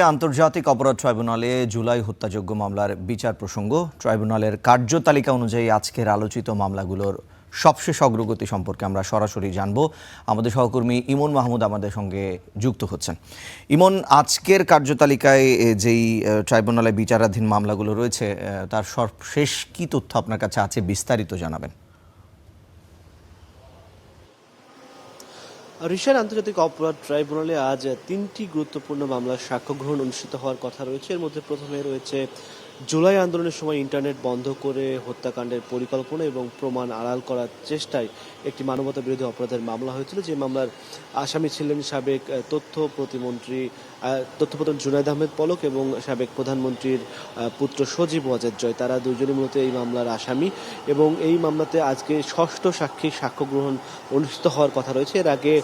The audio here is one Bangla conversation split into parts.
আন্তর্জাতিক অপরাধ ট্রাইব্যুনালে জুলাই হত্যাযজ্ঞ মামলার বিচার প্রসঙ্গ। ট্রাইব্যুনালের কার্যতালিকা অনুযায়ী আজকের আলোচিত মামলাগুলোর সবশেষ অগ্রগতি সম্পর্কে আমরা সরাসরি জানব। আমাদের সহকর্মী ইমন মাহমুদ আমাদের সঙ্গে যুক্ত হচ্ছেন। ইমন, আজকের কার্যতালিকায় যেই ট্রাইব্যুনালে বিচারাধীন মামলাগুলো রয়েছে তার সবশেষ কী তথ্য আপনার কাছে আছে, বিস্তারিত জানাবেন। রিশাদ, আন্তর্জাতিক অপরাধ ট্রাইব্যুনালে আজ তিনটি গুরুত্বপূর্ণ মামলার সাক্ষ্য গ্রহণ অনুষ্ঠিত হওয়ার কথা রয়েছে। এর মধ্যে প্রথমে রয়েছে জুলাই আন্দোলনের সময় ইন্টারনেট বন্ধ করে হত্যাকাণ্ডের পরিকল্পনা এবং প্রমাণ আড়াল করার চেষ্টায় একটি মানবতা বিরোধী অপরাধের মামলা হয়েছিল, যে মামলার আসামি ছিলেন সাবেক তথ্যপ্রধান জুনায়েদ আহমেদ পলক এবং সাবেক প্রধানমন্ত্রীর পুত্র সজীব ওয়াজেদ জয়। তারা দুজনই মূলত এই মামলার আসামি এবং এই মামলাতে আজকে ষষ্ঠ সাক্ষী সাক্ষ্য গ্রহণ অনুষ্ঠিত হওয়ার কথা রয়েছে। এর আগে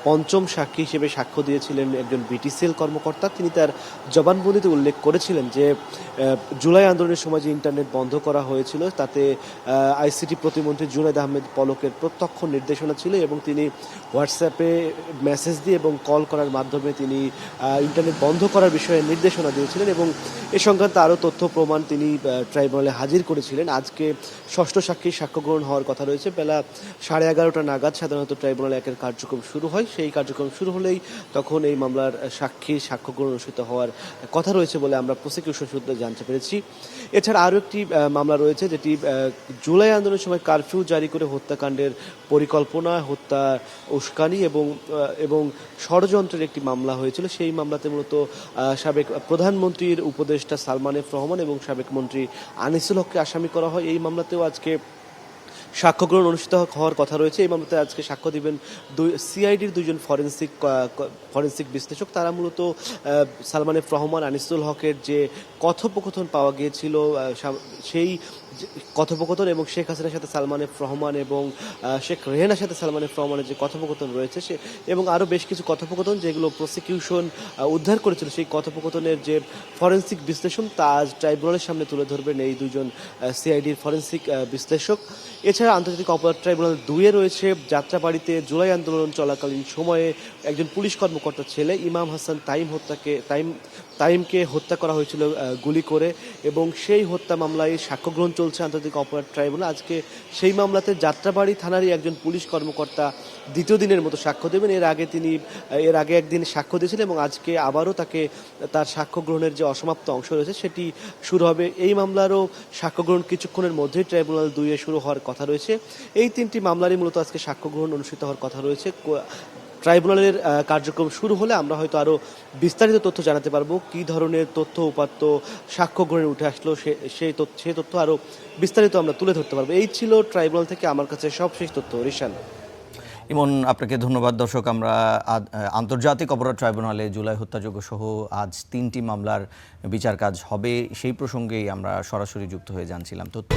পঞ্চম সাক্ষী হিসেবে সাক্ষ্য দিয়েছিলেন একজন বিটিসিএল কর্মকর্তা। তিনি তার জবানবন্দিতে উল্লেখ করেছিলেন যে জুলাই আন্দোলনের সময় যে ইন্টারনেট বন্ধ করা হয়েছিল তাতে আইসিটি প্রতিমন্ত্রী জুনায়েদ আহমেদ পলকের প্রত্যক্ষ নির্দেশনা ছিল এবং তিনি হোয়াটসঅ্যাপে মেসেজ দিয়ে এবং কল করার মাধ্যমে তিনি ইন্টারনেট বন্ধ করার বিষয়ে নির্দেশনা দিয়েছিলেন এবং এ সংক্রান্ত আরও তথ্য প্রমাণ তিনি ট্রাইব্যুনালে হাজির করেছিলেন। আজকে ষষ্ঠ সাক্ষীর সাক্ষ্য গ্রহণ হওয়ার কথা রয়েছে। বেলা 11:30 নাগাদ সাধারণত ট্রাইব্যুনাল একের কার্যক্রম শুরু হয়। সেই কার্যক্রম শুরু হলেই তখন এই মামলার সাক্ষীর সাক্ষ্য গ্রহণ অনুষ্ঠিত হওয়ার কথা রয়েছে বলে আমরা প্রসিকিউশন সূত্রে জানতে পেরেছি। এছাড়া আরও একটি মামলা রয়েছে, যেটি জুলাই আন্দোলনের সময় কারফিউ জারি করে হত্যাকাণ্ডের পরিকল্পনা, হত্যা, উস্কানি এবং ষড়যন্ত্রের একটি মামলা হয়েছিল। সেই মামলাতে মূলত সাবেক প্রধানমন্ত্রীর উপদেষ্টা সালমান এফ রহমান এবং সাবেক মন্ত্রী আনিসুল হককে আসামি করা হয়। এই মামলাতেও আজকে সাক্ষ্য গ্রহণ অনুষ্ঠিত হওয়ার কথা রয়েছে। এই মামলাতে আজকে সাক্ষ্য দিবেন সিআইডির দুইজন ফরেন্সিক বিশ্লেষক। তারা মূলত সালমান এফ রহমান, আনিসুল হকের যে কথোপকথন পাওয়া গিয়েছিল সেই কথোপকথন এবং শেখ হাসিনার সাথে সালমান এফ রহমান এবং শেখ রেহানার সাথে সালমান এফ রহমানের যে কথোপকথন রয়েছে এবং আরও বেশ কিছু কথোপকথন যেগুলো প্রসিকিউশন উদ্ধার করেছিল, সেই কথোপকথনের যে ফরেন্সিক বিশ্লেষণ তা আজ ট্রাইব্যুনালের সামনে তুলে ধরবেন এই দুজন সিআইডির ফরেন্সিক বিশ্লেষক। এছাড়া আন্তর্জাতিক অপরাধ ট্রাইব্যুনাল 2-এ রয়েছে যাত্রাবাড়িতে জুলাই আন্দোলন চলাকালীন সময়ে একজন পুলিশ কর্মকর্তার ছেলে ইমাম হাসান তাইমকে হত্যা করা হয়েছিল গুলি করে এবং সেই হত্যা মামলায় সাক্ষ্য গ্রহণ চলছে আন্তর্জাতিক অপরাধ ট্রাইব্যুনাল। আজকে সেই মামলাতে যাত্রাবাড়ি থানারই একজন পুলিশ কর্মকর্তা দ্বিতীয় দিনের মতো সাক্ষ্য দেবেন। এর আগে একদিন সাক্ষ্য দিয়েছিলেন এবং আজকে আবারও তার সাক্ষ্য গ্রহণের যে অসমাপ্ত অংশ রয়েছে সেটি শুরু হবে। এই মামলারও সাক্ষ্য গ্রহণ কিছুক্ষণের মধ্যেই ট্রাইব্যুনাল 2-এ শুরু হওয়ার কথা রয়েছে। এই তিনটি মামলারই মূলত আজকে সাক্ষ্য গ্রহণ অনুষ্ঠিত হওয়ার কথা রয়েছে। ট্রাইব্যুনালের কার্যক্রম শুরু হলে আমরা হয়তো আরও বিস্তারিত তথ্য জানাতে পারবো, কী ধরনের তথ্য উপাত্ত সাক্ষ্য গ্রহণে উঠে আসলো সেই তথ্য আরও বিস্তারিত আমরা তুলে ধরতে পারবো। এই ছিল ট্রাইব্যুনাল থেকে আমার কাছে সবশেষ তথ্য। রিশান। ইমন, আপনাকে ধন্যবাদ। দর্শক, আমরা আন্তর্জাতিক অপরাধ ট্রাইব্যুনালে জুলাই হত্যাযজ্ঞ সহ আজ 3টি মামলার বিচার কাজ হবে সেই প্রসঙ্গেই আমরা সরাসরি যুক্ত হয়ে জানছিলাম তথ্য।